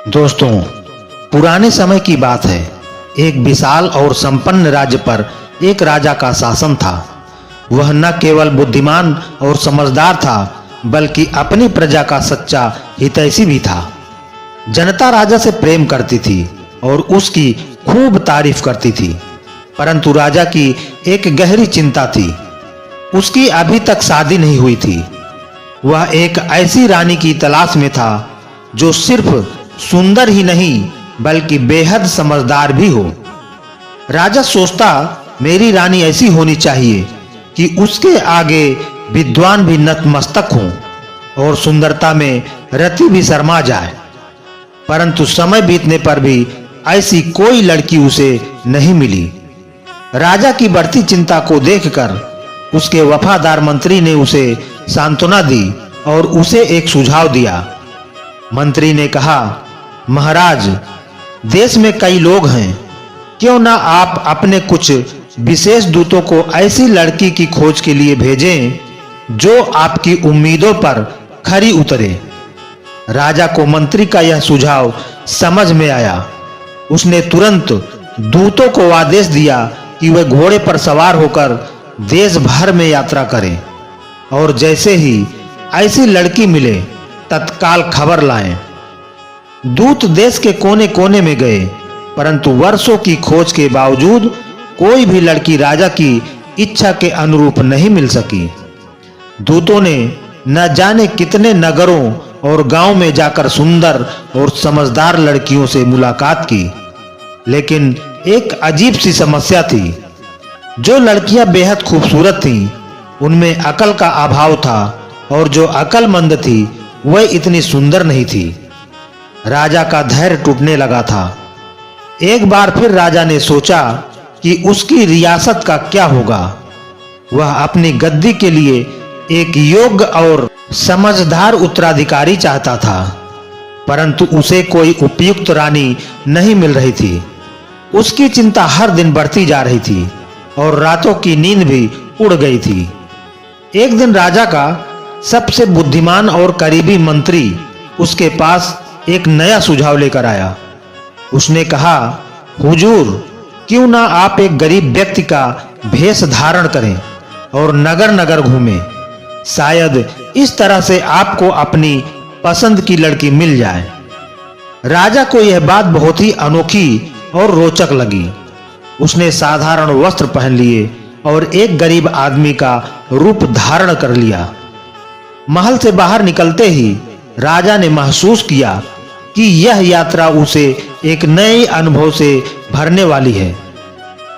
दोस्तों, पुराने समय की बात है। एक विशाल और संपन्न राज्य पर एक राजा का शासन था। वह न केवल बुद्धिमान और समझदार था, बल्कि अपनी प्रजा का सच्चा हितैषी भी था। जनता राजा से प्रेम करती थी और उसकी खूब तारीफ करती थी। परंतु राजा की एक गहरी चिंता थी। उसकी अभी तक शादी नहीं हुई थी। वह एक ऐसी रानी की तलाश में था जो सिर्फ सुंदर ही नहीं बल्कि बेहद समझदार भी हो। राजा सोचता, मेरी रानी ऐसी होनी चाहिए कि उसके आगे विद्वान भी नतमस्तक हों और सुंदरता में रति भी शर्मा जाए। परंतु समय बीतने पर भी ऐसी कोई लड़की उसे नहीं मिली। राजा की बढ़ती चिंता को देखकर उसके वफादार मंत्री ने उसे सांत्वना दी और उसे एक सुझाव दिया। मंत्री ने कहा, महाराज, देश में कई लोग हैं, क्यों ना आप अपने कुछ विशेष दूतों को ऐसी लड़की की खोज के लिए भेजें जो आपकी उम्मीदों पर खरी उतरे। राजा को मंत्री का यह सुझाव समझ में आया। उसने तुरंत दूतों को आदेश दिया कि वे घोड़े पर सवार होकर देश भर में यात्रा करें और जैसे ही ऐसी लड़की मिले तत्काल खबर लाएं। दूत देश के कोने-कोने में गए, परंतु वर्षों की खोज के बावजूद कोई भी लड़की राजा की इच्छा के अनुरूप नहीं मिल सकी। दूतों ने न जाने कितने नगरों और गांव में जाकर सुंदर और समझदार लड़कियों से मुलाकात की, लेकिन एक अजीब सी समस्या थी। जो लड़कियां बेहद खूबसूरत थीं, उनमें अकल का अभाव था और जो अकलमंद थी वह इतनी सुंदर नहीं थी। राजा का धैर्य टूटने लगा था। एक बार फिर राजा ने सोचा कि उसकी रियासत का क्या होगा। वह अपनी गद्दी के लिए एक योग्य और समझदार उत्तराधिकारी चाहता था, परंतु उसे कोई उपयुक्त रानी नहीं मिल रही थी। उसकी चिंता हर दिन बढ़ती जा रही थी और रातों की नींद भी उड़ गई थी। एक दिन राजा का सबसे बुद्धिमान और करीबी मंत्री उसके पास एक नया सुझाव लेकर आया। उसने कहा, हुजूर, क्यों ना आप एक गरीब व्यक्ति का भेष धारण करें और नगर नगर घूमें। शायद इस तरह से आपको अपनी पसंद की लड़की मिल जाए। राजा को यह बात बहुत ही अनोखी और रोचक लगी। उसने साधारण वस्त्र पहन लिए और एक गरीब आदमी का रूप धारण कर लिया। महल से बाहर निकलते ही राजा ने महसूस किया कि यह यात्रा उसे एक नए अनुभव से भरने वाली है।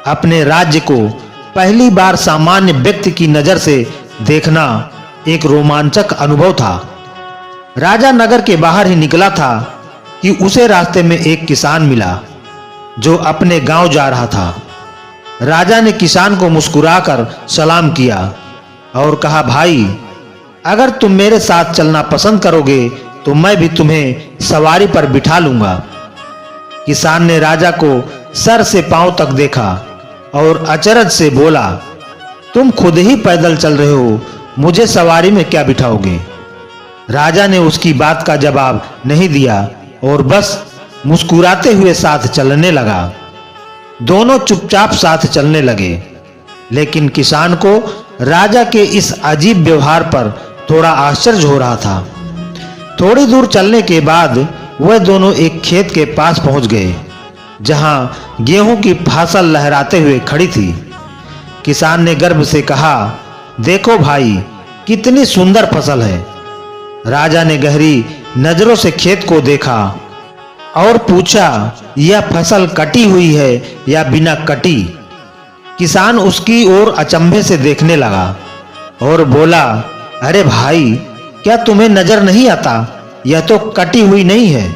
अपने राज्य को पहली बार सामान्य व्यक्ति की नजर से देखना एक रोमांचक अनुभव था। राजा नगर के बाहर ही निकला था कि उसे रास्ते में एक किसान मिला जो अपने गांव जा रहा था। राजा ने किसान को मुस्कुराकर सलाम किया और कहा, भाई, अगर तुम मेरे साथ चलना पसंद करोगे तो मैं भी तुम्हें सवारी पर बिठा लूंगा। किसान ने राजा को सर से पांव तक देखा और अचरज से बोला, तुम खुद ही पैदल चल रहे हो, मुझे सवारी में क्या बिठाओगे? राजा ने उसकी बात का जवाब नहीं दिया और बस मुस्कुराते हुए साथ चलने लगा। दोनों चुपचाप साथ चलने लगे, लेकिन किसान को राजा के इस अजीब व्यवहार पर थोड़ा आश्चर्य हो रहा था। थोड़ी दूर चलने के बाद वह दोनों एक खेत के पास पहुंच गए, जहां गेहूं की फसल लहराते हुए खड़ी थी। किसान ने गर्व से कहा, देखो भाई, कितनी सुंदर फसल है। राजा ने गहरी नजरों से खेत को देखा और पूछा, यह फसल कटी हुई है या बिना कटी? किसान उसकी ओर अचंभे से देखने लगा और बोला, अरे भाई, क्या तुम्हें नजर नहीं आता, यह तो कटी हुई नहीं है।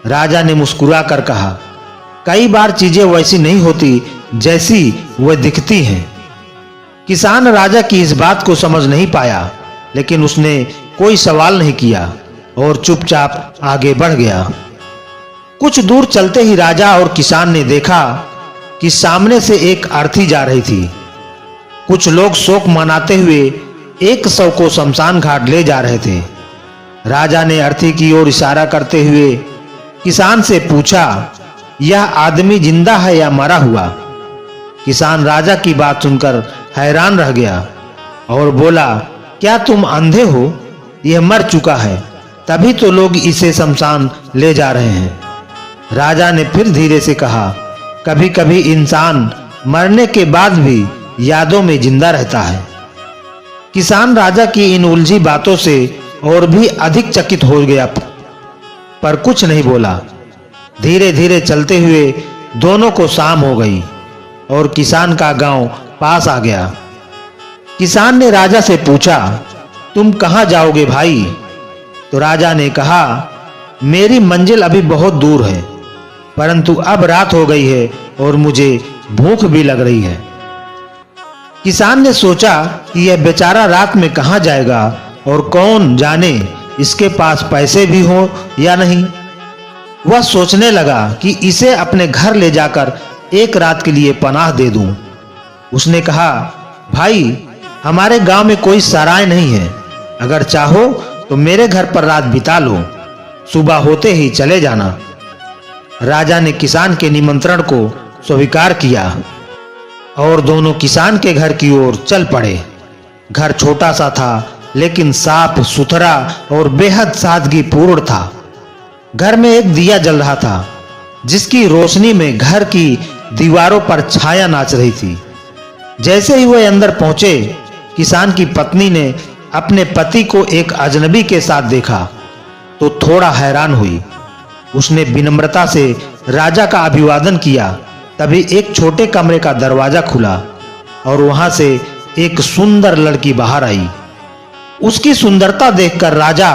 राजा ने मुस्कुराकर कहा, कई बार चीजें वैसी नहीं होती जैसी वह दिखती हैं। किसान राजा की इस बात को समझ नहीं पाया, लेकिन उसने कोई सवाल नहीं किया और चुपचाप आगे बढ़ गया। कुछ दूर चलते ही राजा और किसान ने देखा कि सामने से एक अर्थी जा रही थी। कुछ लोग शोक मनाते हुए एक शव को शमशान घाट ले जा रहे थे। राजा ने अर्थी की ओर इशारा करते हुए किसान से पूछा, यह आदमी जिंदा है या मरा हुआ? किसान राजा की बात सुनकर हैरान रह गया और बोला, क्या तुम अंधे हो? यह मर चुका है, तभी तो लोग इसे शमशान ले जा रहे हैं। राजा ने फिर धीरे से कहा, कभी-कभी इंसान मरने के बाद भी यादों में जिंदा रहता है। किसान राजा की इन उलझी बातों से और भी अधिक चकित हो गया, पर कुछ नहीं बोला। धीरे धीरे चलते हुए दोनों को शाम हो गई और किसान का गांव पास आ गया। किसान ने राजा से पूछा, तुम कहां जाओगे भाई? तो राजा ने कहा, मेरी मंजिल अभी बहुत दूर है, परंतु अब रात हो गई है और मुझे भूख भी लग रही है। किसान ने सोचा कि यह बेचारा रात में कहां जाएगा और कौन जाने इसके पास पैसे भी हो या नहीं। वह सोचने लगा कि इसे अपने घर ले जाकर एक रात के लिए पनाह दे दूं। उसने कहा, भाई, हमारे गांव में कोई सराय नहीं है, अगर चाहो तो मेरे घर पर रात बिता लो, सुबह होते ही चले जाना। राजा ने किसान के निमंत्रण को स्वीकार किया और दोनों किसान के घर की ओर चल पड़े। घर छोटा सा था, लेकिन साफ सुथरा और बेहद सादगीपूर्ण था। घर में एक दिया जल रहा था, जिसकी रोशनी में घर की दीवारों पर छाया नाच रही थी। जैसे ही वह अंदर पहुंचे, किसान की पत्नी ने अपने पति को एक अजनबी के साथ देखा तो थोड़ा हैरान हुई। उसने विनम्रता से राजा का अभिवादन किया। तभी एक छोटे कमरे का दरवाजा खुला और वहां से एक सुंदर लड़की बाहर आई। उसकी सुंदरता देखकर राजा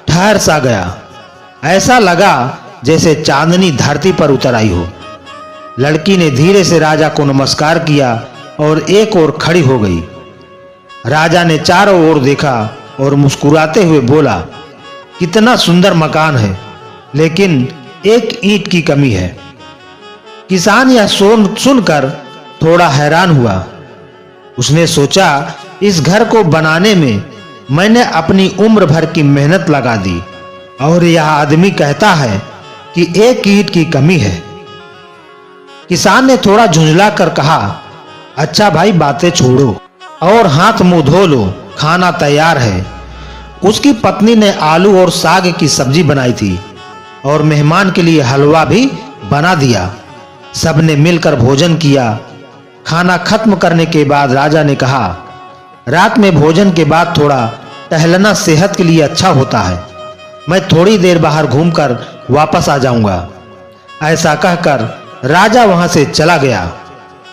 ठहर सा गया। ऐसा लगा जैसे चांदनी धरती पर उतर आई हो। लड़की ने धीरे से राजा को नमस्कार किया और एक ओर खड़ी हो गई। राजा ने चारों ओर देखा और मुस्कुराते हुए बोला, कितना सुंदर मकान है, लेकिन एक ईंट की कमी है। किसान यह सुनकर थोड़ा हैरान हुआ। उसने सोचा, इस घर को बनाने में मैंने अपनी उम्र भर की मेहनत लगा दी और यह आदमी कहता है कि एक ईंट की कमी है। किसान ने थोड़ा झुंझला कर कहा, अच्छा भाई, बातें छोड़ो और हाथ मुंह धो लो, खाना तैयार है। उसकी पत्नी ने आलू और साग की सब्जी बनाई थी और मेहमान के लिए हलवा भी बना दिया। सबने मिलकर भोजन किया। खाना खत्म करने के बाद राजा ने कहा, रात में भोजन के बाद थोड़ा टहलना सेहत के लिए अच्छा होता है। मैं थोड़ी देर बाहर घूमकर वापस आ जाऊंगा। ऐसा कहकर राजा वहां से चला गया।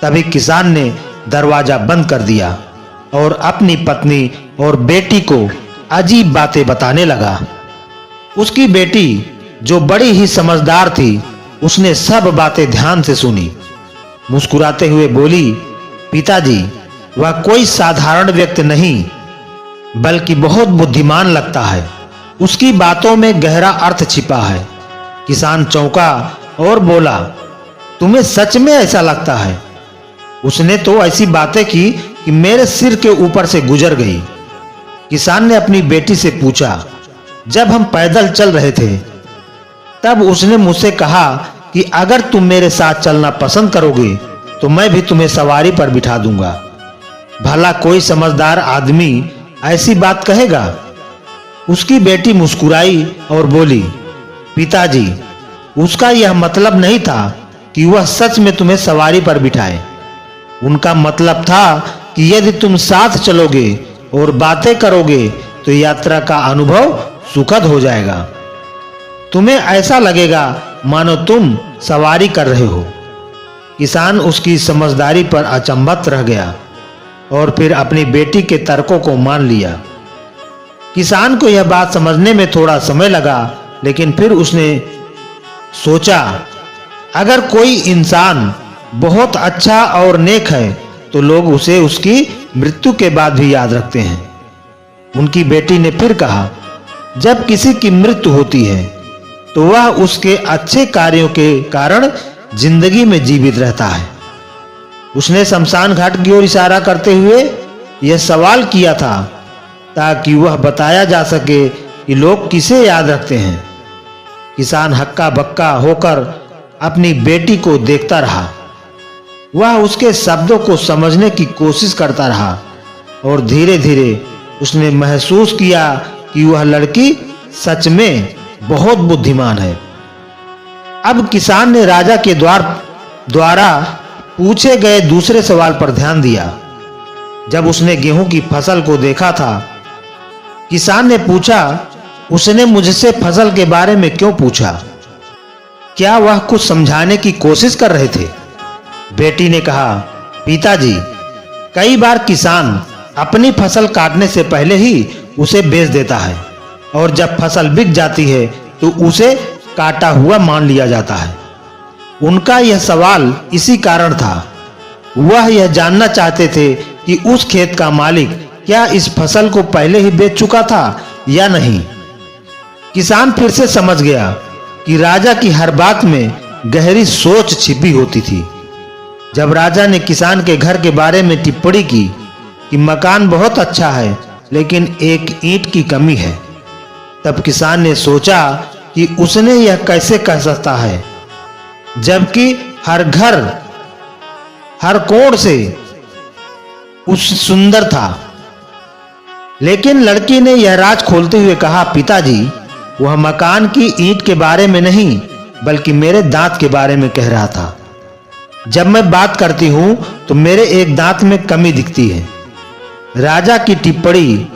तभी किसान ने दरवाजा बंद कर दिया और अपनी पत्नी और बेटी को अजीब बातें बताने लगा। उसकी बेटी, जो बड़ी ही समझदार थी, उसने सब बातें ध्यान से सुनी। मुस्कुराते हुए बोली, पिताजी, वह कोई साधारण व्यक्ति नहीं, बल्कि बहुत बुद्धिमान लगता है। उसकी बातों में गहरा अर्थ छिपा है। किसान चौंका और बोला, तुम्हें सच में ऐसा लगता है? उसने तो ऐसी बातें की कि मेरे सिर के ऊपर से गुजर गई। किसान ने अपनी बेटी से पूछा, जब हम पैदल चल रहे थे तब उसने मुझसे कहा कि अगर तुम मेरे साथ चलना पसंद करोगे तो मैं भी तुम्हें सवारी पर बिठा दूंगा। भला कोई समझदार आदमी ऐसी बात कहेगा? उसकी बेटी मुस्कुराई और बोली, पिताजी, उसका यह मतलब नहीं था कि वह सच में तुम्हें सवारी पर बिठाए। उनका मतलब था कि यदि तुम साथ चलोगे और बातें करोगे तो यात्रा का अनुभव सुखद हो जाएगा। तुम्हें ऐसा लगेगा मानो तुम सवारी कर रहे हो। किसान उसकी समझदारी पर अचंभित रह गया और फिर अपनी बेटी के तर्कों को मान लिया। किसान को यह बात समझने में थोड़ा समय लगा, लेकिन फिर उसने सोचा, अगर कोई इंसान बहुत अच्छा और नेक है तो लोग उसे उसकी मृत्यु के बाद भी याद रखते हैं। उनकी बेटी ने फिर कहा, जब किसी की मृत्यु होती है तो वह उसके अच्छे कार्यों के कारण जिंदगी में जीवित रहता है। उसने शमशान घाट की ओर इशारा करते हुए यह सवाल किया था ताकि वह बताया जा सके कि लोग किसे याद रखते हैं। किसान हक्का बक्का होकर अपनी बेटी को देखता रहा। वह उसके शब्दों को समझने की कोशिश करता रहा और धीरे-धीरे उसने महसूस किया कि वह लड़की सच में बहुत बुद्धिमान है। अब किसान ने राजा के द्वारा पूछे गए दूसरे सवाल पर ध्यान दिया। जब उसने गेहूं की फसल को देखा था, किसान ने पूछा, उसने मुझसे फसल के बारे में क्यों पूछा? क्या वह कुछ समझाने की कोशिश कर रहे थे? बेटी ने कहा, पिताजी, कई बार किसान अपनी फसल काटने से पहले ही उसे बेच देता है और जब फसल बिक जाती है तो उसे काटा हुआ मान लिया जाता है। उनका यह सवाल इसी कारण था। वह यह जानना चाहते थे कि उस खेत का मालिक क्या इस फसल को पहले ही बेच चुका था या नहीं। किसान फिर से समझ गया कि राजा की हर बात में गहरी सोच छिपी होती थी। जब राजा ने किसान के घर के बारे में टिप्पणी की कि मकान बहुत अच्छा है लेकिन एक ईंट की कमी है, तब किसान ने सोचा कि उसने यह कैसे कह सकता है, जबकि हर घर हर कोण से उस सुंदर था। लेकिन लड़की ने यह राज खोलते हुए कहा, पिताजी, वह मकान की ईंट के बारे में नहीं बल्कि मेरे दांत के बारे में कह रहा था। जब मैं बात करती हूं तो मेरे एक दांत में कमी दिखती है। राजा की टिप्पणी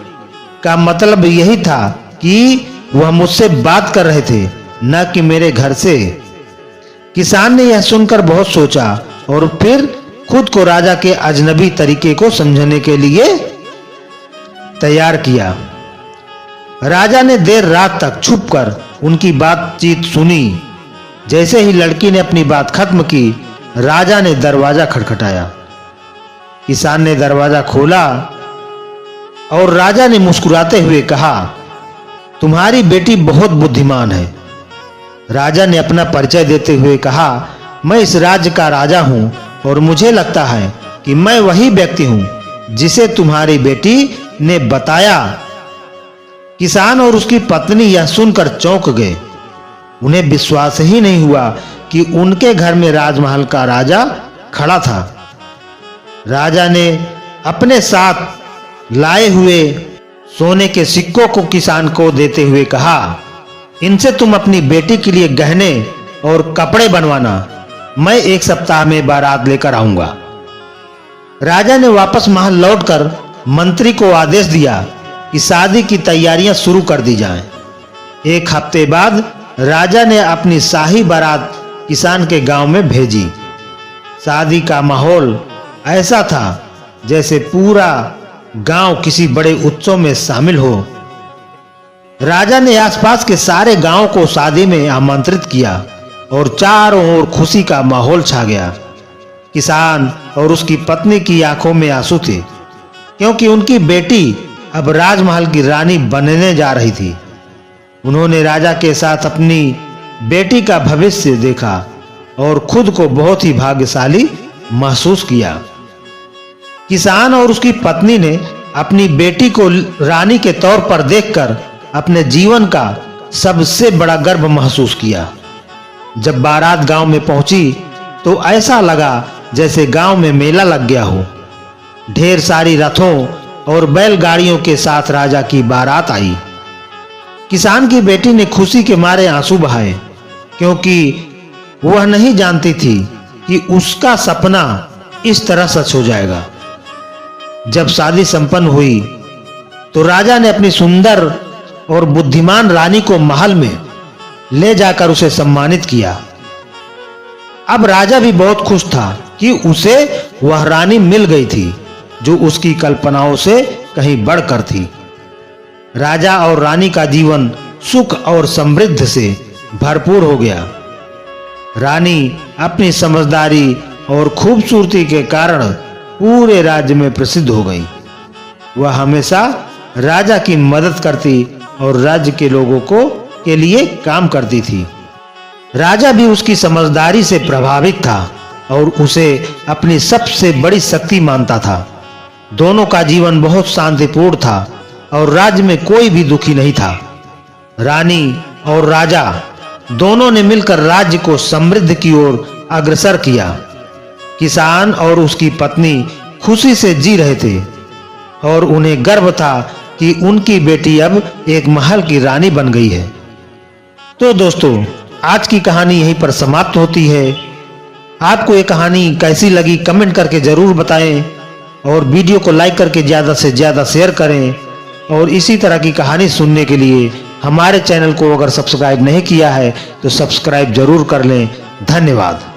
का मतलब यही था कि वह मुझसे बात कर रहे थे, न कि मेरे घर से। किसान ने यह सुनकर बहुत सोचा और फिर खुद को राजा के अजनबी तरीके को समझने के लिए तैयार किया। राजा ने देर रात तक छुपकर उनकी बातचीत सुनी। जैसे ही लड़की ने अपनी बात खत्म की, राजा ने दरवाजा खटखटाया। किसान ने दरवाजा खोला और राजा ने मुस्कुराते हुए कहा, तुम्हारी बेटी बहुत बुद्धिमान है। राजा ने अपना परिचय देते हुए कहा, मैं इस राज्य का राजा हूं और मुझे लगता है कि मैं वही व्यक्ति हूं जिसे तुम्हारी बेटी ने बताया। किसान और उसकी पत्नी यह सुनकर चौंक गए। उन्हें विश्वास ही नहीं हुआ कि उनके घर में राजमहल का राजा खड़ा था। राजा ने अपने साथ लाए हुए सोने के सिक्कों को किसान को देते हुए कहा, इनसे तुम अपनी बेटी के लिए गहने और कपड़े बनवाना। मैं 1 सप्ताह में बारात लेकर आऊंगा। राजा ने वापस महल लौटकर मंत्री को आदेश दिया कि शादी की तैयारियां शुरू कर दी जाएं। 1 हफ्ते बाद राजा ने अपनी शाही बारात किसान के गांव में भेजी। शादी का माहौल ऐसा था जैसे पूरा गांव किसी बड़े उत्सव में शामिल हो। राजा ने आसपास के सारे गांव को शादी में आमंत्रित किया और चारों ओर खुशी का माहौल छा गया। किसान और उसकी पत्नी की आंखों में आंसू थे, क्योंकि उनकी बेटी अब राजमहल की रानी बनने जा रही थी। उन्होंने राजा के साथ अपनी बेटी का भविष्य देखा और खुद को बहुत ही भाग्यशाली महसूस किया। किसान और उसकी पत्नी ने अपनी बेटी को रानी के तौर पर देखकर अपने जीवन का सबसे बड़ा गर्व महसूस किया। जब बारात गांव में पहुंची तो ऐसा लगा जैसे गांव में मेला लग गया हो। ढेर सारी रथों और बैलगाड़ियों के साथ राजा की बारात आई। किसान की बेटी ने खुशी के मारे आंसू बहाए, क्योंकि वह नहीं जानती थी कि उसका सपना इस तरह सच हो जाएगा। जब शादी संपन्न हुई तो राजा ने अपनी सुंदर और बुद्धिमान रानी को महल में ले जाकर उसे सम्मानित किया। अब राजा भी बहुत खुश था कि उसे वह रानी मिल गई थी जो उसकी कल्पनाओं से कहीं बढ़कर थी। राजा और रानी का जीवन सुख और समृद्धि से भरपूर हो गया। रानी अपनी समझदारी और खूबसूरती के कारण पूरे राज्य में प्रसिद्ध हो गई। वह हमेशा राजा की मदद करती और राज्य के लोगों के लिए काम करती थी। राजा भी उसकी समझदारी से प्रभावित था और उसे अपनी सबसे बड़ी शक्ति मानता था। दोनों का जीवन बहुत शांतिपूर्ण था और राज्य में कोई भी दुखी नहीं था। रानी और राजा दोनों ने मिलकर राज्य को समृद्धि की ओर अग्रसर किया। किसान और उसकी पत्नी खुशी से जी रहे थे और उन्हें गर्व था कि उनकी बेटी अब एक महल की रानी बन गई है। तो दोस्तों, आज की कहानी यहीं पर समाप्त होती है। आपको ये कहानी कैसी लगी कमेंट करके जरूर बताएं और वीडियो को लाइक करके ज्यादा से ज्यादा शेयर करें। और इसी तरह की कहानी सुनने के लिए हमारे चैनल को अगर सब्सक्राइब नहीं किया है तो सब्सक्राइब जरूर कर लें। धन्यवाद।